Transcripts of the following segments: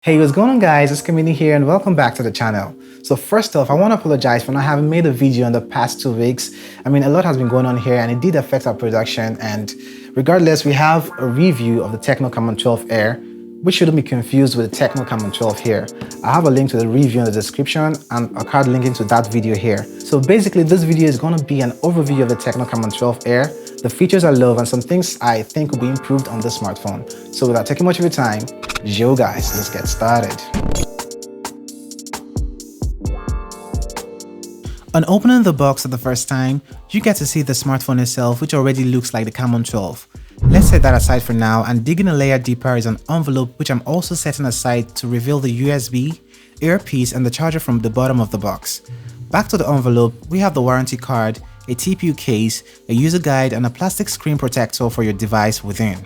Hey, what's going on guys, it's Oscarmini here and welcome back to the channel. So first off, I want to apologize for not having made a video in the past 2 weeks. I mean, a lot has been going on here and it did affect our production, and regardless, we have a review of the TECNO Camon 12 Air, which shouldn't be confused with the TECNO Camon 12 here. I have a link to the review in the description and a card linking to that video here. So basically, this video is going to be an overview of the TECNO Camon 12 Air, the features I love and some things I think will be improved on this smartphone. So without taking much of your time, yo guys, let's get started. On opening the box for the first time, you get to see the smartphone itself, which already looks like the Camon 12. Let's set that aside for now, and digging a layer deeper is an envelope which I'm also setting aside to reveal the USB, earpiece and the charger from the bottom of the box. Back to the envelope, we have the warranty card, a TPU case, a user guide and a plastic screen protector for your device within.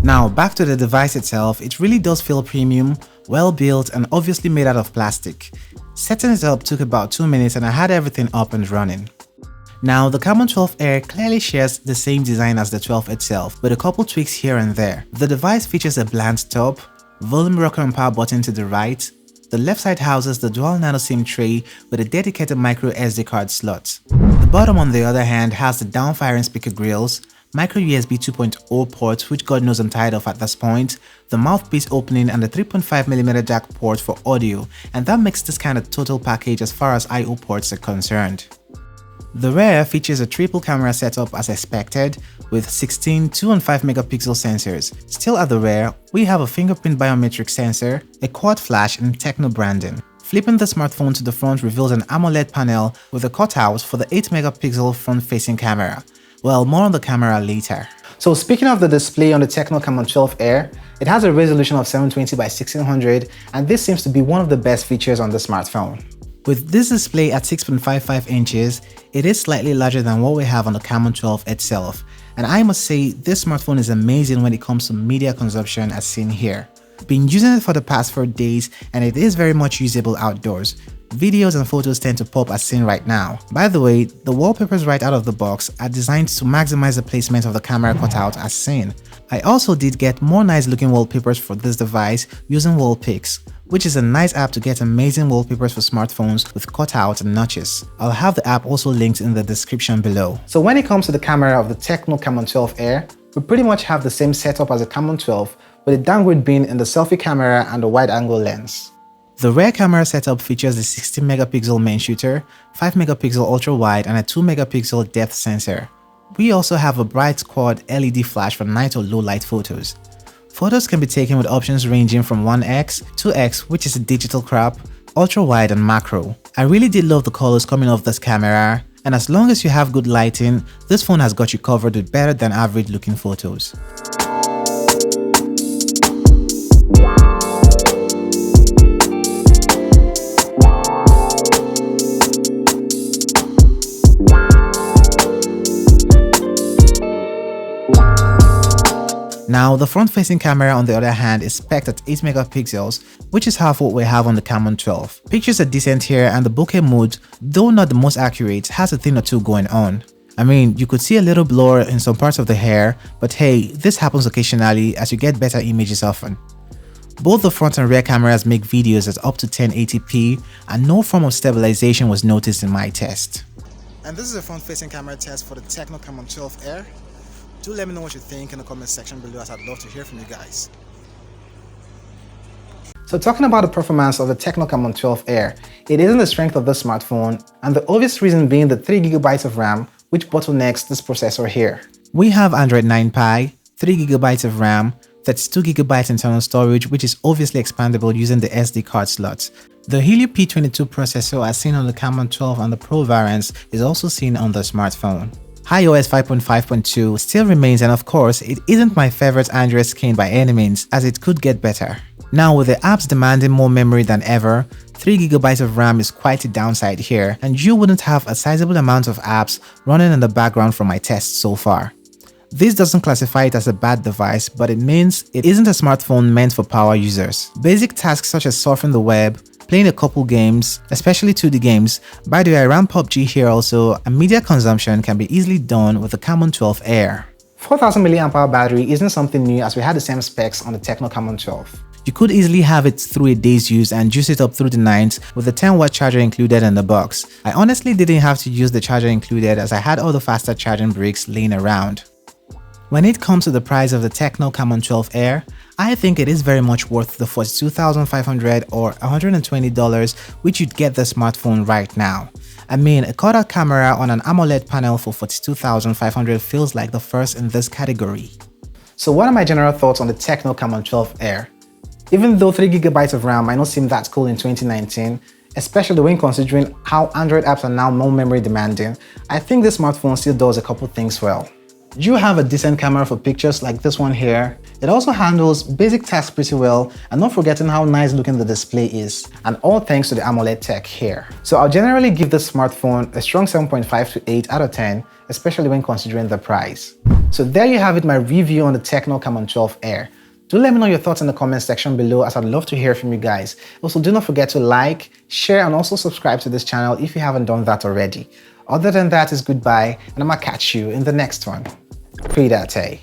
Now back to the device itself, it really does feel premium, well built and obviously made out of plastic. Setting it up took about 2 minutes and I had everything up and running. Now the Camon 12 Air clearly shares the same design as the 12 itself, but a couple tweaks here and there. The device features a bland top, volume rocker and power button to the right. The left side houses the dual nano SIM tray with a dedicated micro SD card slot. The bottom on the other hand has the down-firing speaker grills, micro USB 2.0 ports, which God knows I'm tired of at this point, the mouthpiece opening and the 3.5mm jack port for audio, and that makes this kind of total package as far as I/O ports are concerned. The rear features a triple camera setup as expected with 16 2 and 5 megapixel sensors. Still at the rear, we have a fingerprint biometric sensor, a quad flash and TECNO branding. Flipping the smartphone to the front reveals an AMOLED panel with a cutout for the 8 megapixel front-facing camera. Well, more on the camera later. So speaking of the display on the TECNO Camon 12 Air, it has a resolution of 720 by 1600 and this seems to be one of the best features on the smartphone. With this display at 6.55 inches, it is slightly larger than what we have on the Camon 12 itself, and I must say this smartphone is amazing when it comes to media consumption as seen here. Been using it for the past 4 days and it is very much usable outdoors. Videos and photos tend to pop as seen right now. By the way, the wallpapers right out of the box are designed to maximize the placement of the camera cutout as seen. I also did get more nice looking wallpapers for this device using Wallpics, which is a nice app to get amazing wallpapers for smartphones with cutout and notches. I'll have the app also linked in the description below. So when it comes to the camera of the TECNO Camon 12 Air, we pretty much have the same setup as the Camon 12 with a downgrade being in the selfie camera and the wide angle lens. The rear camera setup features the 16 megapixel main shooter, 5 megapixel ultra wide and a 2 megapixel depth sensor. We also have a bright quad LED flash for night or low light photos. Photos can be taken with options ranging from 1x, 2x which is a digital crop, ultra wide and macro. I really did love the colors coming off this camera, and as long as you have good lighting, this phone has got you covered with better than average looking photos. Now, the front-facing camera on the other hand is spec'd at 8 megapixels, which is half what we have on the Camon 12. Pictures are decent here and the bokeh mode, though not the most accurate, has a thing or two going on. I mean, you could see a little blur in some parts of the hair, but hey, this happens occasionally as you get better images often. Both the front and rear cameras make videos at up to 1080p and no form of stabilization was noticed in my test. And this is a front-facing camera test for the TECNO Camon 12 Air. Do let me know what you think in the comment section below as I'd love to hear from you guys. So talking about the performance of the TECNO Camon 12 Air, it isn't the strength of this smartphone, and the obvious reason being the 3GB of RAM, which bottlenecks this processor here. We have Android 9 Pie, 3GB of RAM, 32GB internal storage, which is obviously expandable using the SD card slot. The Helio P22 processor as seen on the Camon 12 and the Pro variants is also seen on the smartphone. HiOS 5.5.2 still remains, and of course, it isn't my favorite Android skin by any means, as it could get better. Now with the apps demanding more memory than ever, 3GB of RAM is quite a downside here, and you wouldn't have a sizable amount of apps running in the background from my tests so far. This doesn't classify it as a bad device, but it means it isn't a smartphone meant for power users. Basic tasks such as surfing the web, playing a couple games, especially 2D games. By the way, I ran PUBG here also, and media consumption can be easily done with the Camon 12 Air. 4000 mAh battery isn't something new as we had the same specs on the TECNO Camon 12. You could easily have it through a day's use and juice it up through the night with the 10-watt charger included in the box. I honestly didn't have to use the charger included as I had all the faster charging bricks laying around. When it comes to the price of the TECNO Camon 12 Air, I think it is very much worth the $42,500 or $120 which you'd get the smartphone right now. I mean, a cutout camera on an AMOLED panel for $42,500 feels like the first in this category. So what are my general thoughts on the TECNO Camon 12 Air? Even though 3GB of RAM might not seem that cool in 2019, especially when considering how Android apps are now more memory demanding, I think this smartphone still does a couple things well. You have a decent camera for pictures like this one here. It also handles basic tasks pretty well, and not forgetting how nice looking the display is, and all thanks to the AMOLED tech here. So I'll generally give this smartphone a strong 7.5 to 8 out of 10, especially when considering the price. So there you have it, my review on the TECNO Camon 12 Air. Do let me know your thoughts in the comment section below, as I'd love to hear from you guys. Also, do not forget to like, share, and also subscribe to this channel if you haven't done that already. Other than that is goodbye, and I'm gonna catch you in the next one. MediaTek.